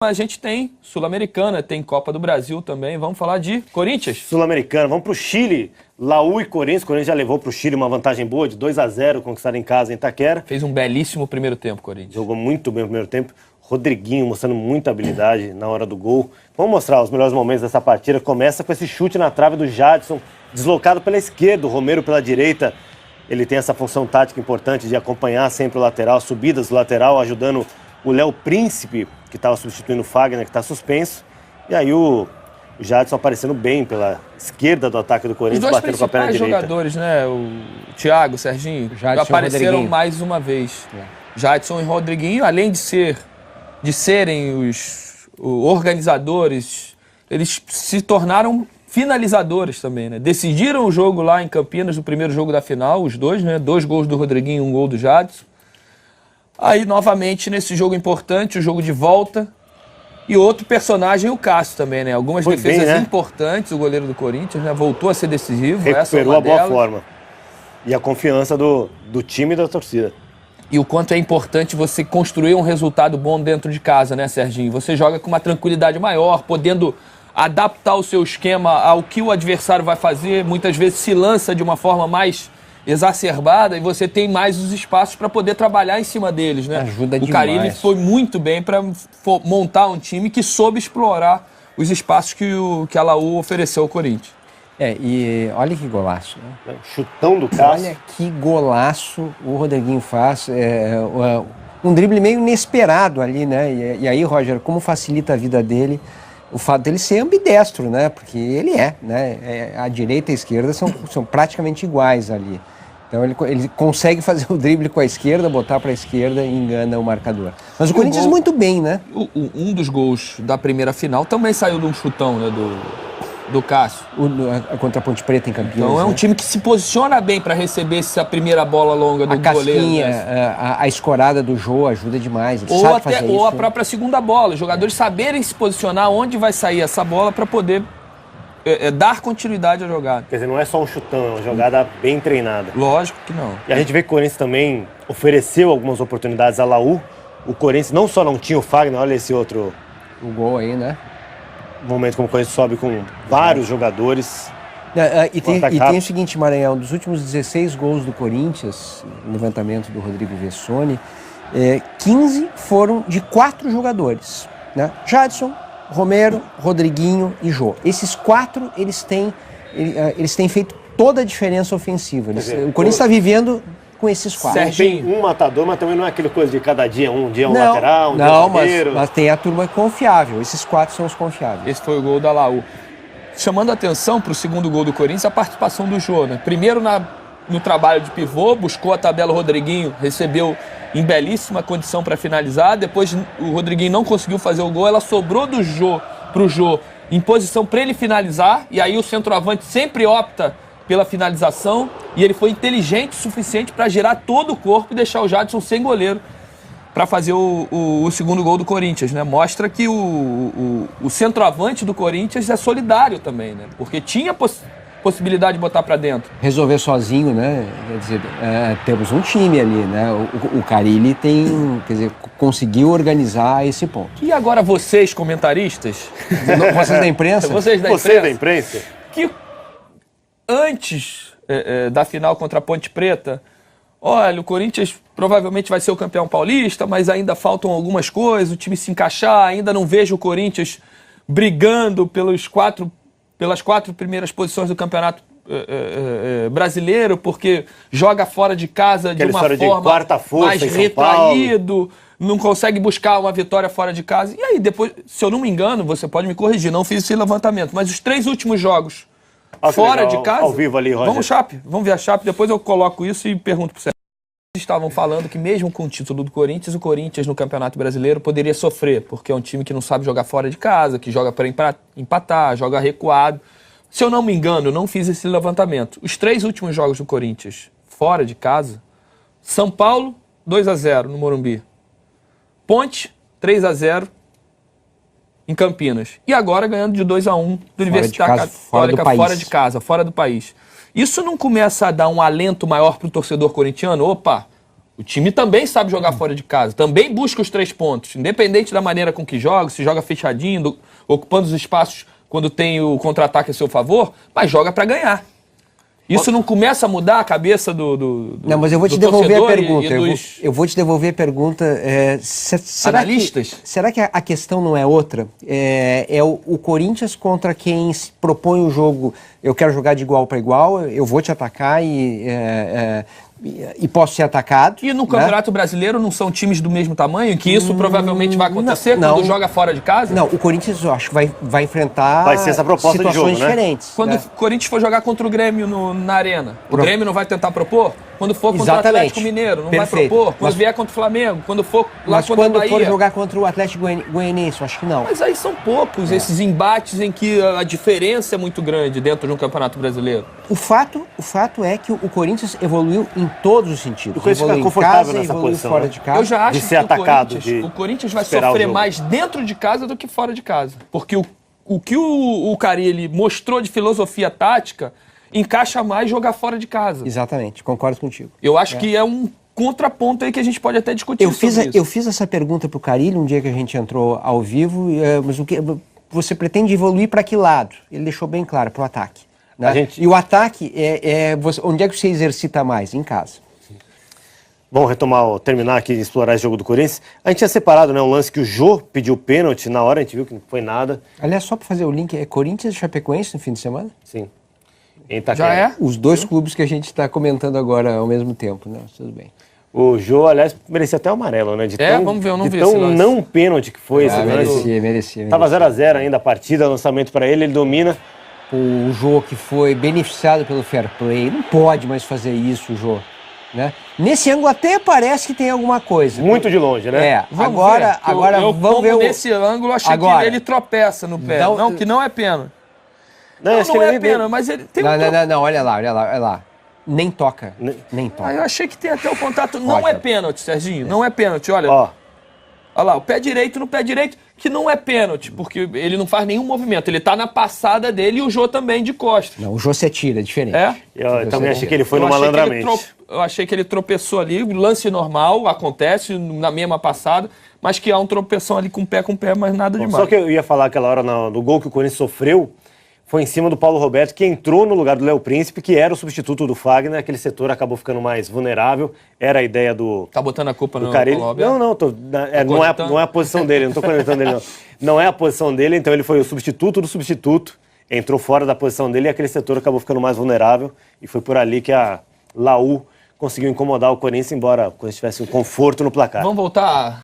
A gente tem Sul-Americana, tem Copa do Brasil também. Vamos falar de Corinthians. Sul-Americana, vamos pro Chile. Laú e Corinthians. O Corinthians já levou pro Chile uma vantagem boa de 2-0, conquistada em casa em Itaquera. Fez um belíssimo primeiro tempo, Corinthians. Jogou muito bem o primeiro tempo. Rodriguinho mostrando muita habilidade na hora do gol. Vamos mostrar os melhores momentos dessa partida. Começa com esse chute na trave do Jadson, deslocado pela esquerda, o Romero pela direita. Ele tem essa função tática importante de acompanhar sempre o lateral, subidas do lateral, ajudando o Léo Príncipe, que estava substituindo o Fagner, que está suspenso. E aí o Jadson aparecendo bem pela esquerda do ataque do Corinthians, batendo com a perna direita. Os dois principais jogadores, né? O Thiago, o Serginho, apareceram mais uma vez. Jadson e Rodriguinho, além de serem os organizadores, eles se tornaram finalizadores também, né? Decidiram o jogo lá em Campinas, no primeiro jogo da final, os dois, né? 2 gols do Rodriguinho e 1 gol do Jadson. Aí, novamente, nesse jogo importante, o jogo de volta. E outro personagem, o Cássio também, né? Algumas defesas importantes, o goleiro do Corinthians, né? Voltou a ser decisivo. Recuperou a boa forma. E a confiança do time e da torcida. E o quanto é importante você construir um resultado bom dentro de casa, né, Serginho? Você joga com uma tranquilidade maior, podendo adaptar o seu esquema ao que o adversário vai fazer. Muitas vezes se lança de uma forma mais exacerbada e você tem mais os espaços para poder trabalhar em cima deles, né? Ajuda demais. O Carille foi muito bem para montar um time que soube explorar os espaços que a Laú ofereceu ao Corinthians. E olha que golaço, né? Chutão do Cássio. Olha que golaço o Rodriguinho faz. Um drible meio inesperado ali, né? E aí, Roger, como facilita a vida dele o fato dele ser ambidestro, né? Porque ele né? A direita e a esquerda são praticamente iguais ali. Então ele consegue fazer o drible com a esquerda, botar para a esquerda e engana o marcador. Mas o Corinthians muito bem, né? Um dos gols da primeira final também saiu de um chutão, né? Do Cássio. Contra a Ponte Preta em Campinas. Então é um time que se posiciona bem para receber essa primeira bola longa do goleiro. Né? A escorada do Jô ajuda demais. Ele sabe fazer isso, a própria segunda bola. Os jogadores saberem se posicionar onde vai sair essa bola para poder dar continuidade à jogada. Quer dizer, não é só um chutão, é uma jogada bem treinada. Lógico que não. E a gente vê que o Corinthians também ofereceu algumas oportunidades à Laú. O Corinthians não só não tinha o Fagner, olha esse outro... O gol aí, né? Momento como o Corinthians sobe com vários jogadores. E tem o seguinte, Maranhão, dos últimos 16 gols do Corinthians, levantamento do Rodrigo Vessone, 15 foram de 4 jogadores, né? Jadson, Romero, Rodriguinho e Jô. Esses 4, eles têm feito toda a diferença ofensiva. O Corinthians está vivendo com esses 4. Tem um matador, mas também não é aquela coisa de cada dia um lateral, dia um zagueiro. Mas tem a turma confiável. Esses 4 são os confiáveis. Esse foi o gol da Laú. Chamando a atenção para o segundo gol do Corinthians, a participação do Jô, né? Primeiro no trabalho de pivô, buscou a tabela, o Rodriguinho recebeu em belíssima condição para finalizar. Depois o Rodriguinho não conseguiu fazer o gol, ela sobrou pro Jô em posição para ele finalizar. E aí o centroavante sempre opta pela finalização, e ele foi inteligente o suficiente para girar todo o corpo e deixar o Jadson sem goleiro para fazer o segundo gol do Corinthians, né? Mostra que o centroavante do Corinthians é solidário também, né? Porque tinha possibilidade de botar para dentro. Resolver sozinho, né? Quer dizer, temos um time ali, né? O Carille conseguiu organizar esse ponto. E agora vocês, comentaristas... Vocês da imprensa? Você da imprensa? Que antes da final contra a Ponte Preta, olha, o Corinthians provavelmente vai ser o campeão paulista, mas ainda faltam algumas coisas, o time se encaixar, ainda não vejo o Corinthians brigando pelas 4 primeiras posições do campeonato brasileiro, porque joga fora de casa de uma forma mais retraído, não consegue buscar uma vitória fora de casa. E aí depois, se eu não me engano, você pode me corrigir, não fiz esse levantamento, mas os 3 últimos jogos fora de casa... Ao vivo ali, Roger. Vamos ver a Chape, depois eu coloco isso e pergunto para você. Estavam falando que mesmo com o título do Corinthians, o Corinthians no Campeonato Brasileiro poderia sofrer, porque é um time que não sabe jogar fora de casa, que joga para empatar, joga recuado. Se eu não me engano, eu não fiz esse levantamento. Os 3 últimos jogos do Corinthians fora de casa, São Paulo, 2-0 no Morumbi. Ponte, 3-0 em Campinas. E agora ganhando de 2-1 do Universidade Católica fora de casa, fora do país. Isso não começa a dar um alento maior para o torcedor corintiano? Opa, O time também sabe jogar fora de casa, também busca os 3 pontos, independente da maneira com que joga, se joga fechadinho, ocupando os espaços quando tem o contra-ataque a seu favor, mas joga para ganhar. Isso não começa a mudar a cabeça do Não, mas eu vou te devolver a pergunta. Eu vou te devolver a pergunta. Analistas? Será que a questão não é outra? É o Corinthians contra quem propõe o jogo, eu quero jogar de igual para igual, eu vou te atacar e posso ser atacado. E no Campeonato Brasileiro não são times do mesmo tamanho? Que isso provavelmente vai acontecer quando joga fora de casa? Não, o Corinthians eu acho que vai enfrentar vai ser essa proposta situações de jogo, diferentes. Quando né? o Corinthians for jogar contra o Grêmio na Arena, o Grêmio não vai tentar propor? Quando for contra Exatamente. o Atlético Mineiro, não Perfeito. vai propor? Quando vier contra o Flamengo, quando for lá Mas contra o quando Bahia... for jogar contra o Atlético Goianiense, eu acho que não. Mas aí são poucos esses embates em que a diferença é muito grande dentro de um Campeonato Brasileiro. O fato é que o Corinthians evoluiu em todos os sentidos. O Corinthians Evoluiu fica confortável em casa, nessa evoluiu posição, fora né? de casa. Eu já acho de ser que atacado, o Corinthians vai esperar o sofrer jogo. mais dentro de casa do que fora de casa. Porque o que o Carille mostrou de filosofia tática encaixa mais jogar fora de casa. Exatamente, concordo contigo. Eu acho que é um contraponto aí que a gente pode até discutir sobre isso. Eu fiz essa pergunta pro Carille um dia que a gente entrou ao vivo, mas o que você pretende evoluir para que lado? Ele deixou bem claro, pro ataque. Né? E o ataque onde é que você exercita mais? Em casa. Vamos terminar aqui de explorar esse jogo do Corinthians. A gente tinha separado, né, um lance que o Jô pediu pênalti, na hora a gente viu que não foi nada. Aliás, só para fazer o link, é Corinthians e Chapecoense no fim de semana? Sim. Já é? Os dois clubes que a gente está comentando agora ao mesmo tempo, né? Tudo bem. O Jô, aliás, merecia até o amarelo, né? Vamos ver, eu não vi esse lance. lance. Não pênalti que foi esse lance. Merecia. Tava 0-0 ainda a partida, lançamento para ele domina. O Jô que foi beneficiado pelo fair play, não pode mais fazer isso, Jô. Né? Nesse ângulo até parece que tem alguma coisa. Muito de longe, né? Agora vamos ver nesse ângulo, achei que ele tropeça no pé. Então, que não é pênalti. Não é pênalti, mas ele tem Não, olha lá. Nem toca. Nem toca. Eu achei que tem até o contato. Não é pênalti, Serginho. Não é pênalti, olha. Olha lá, o pé direito no pé direito, que não é pênalti, porque ele não faz nenhum movimento. Ele tá na passada dele e o Jô também de costas. Não, o Jô se tira, é diferente. Eu também achei que ele foi no malandramente. Eu achei que ele tropeçou ali, lance normal, acontece na mesma passada, mas que há um tropeção ali com o pé, mas nada demais. Só que eu ia falar aquela hora do gol que o Corinthians sofreu, foi em cima do Paulo Roberto, que entrou no lugar do Léo Príncipe, que era o substituto do Fagner. Aquele setor acabou ficando mais vulnerável. Era a ideia do... Tá botando a culpa no Carille. Paulo Roberto? Não é a posição dele, não tô cornetando ele, não. Não é a posição dele, então ele foi o substituto do substituto. Entrou fora da posição dele e aquele setor acabou ficando mais vulnerável. E foi por ali que a Laú conseguiu incomodar o Corinthians, embora o Corinthians tivesse um conforto no placar. Vamos voltar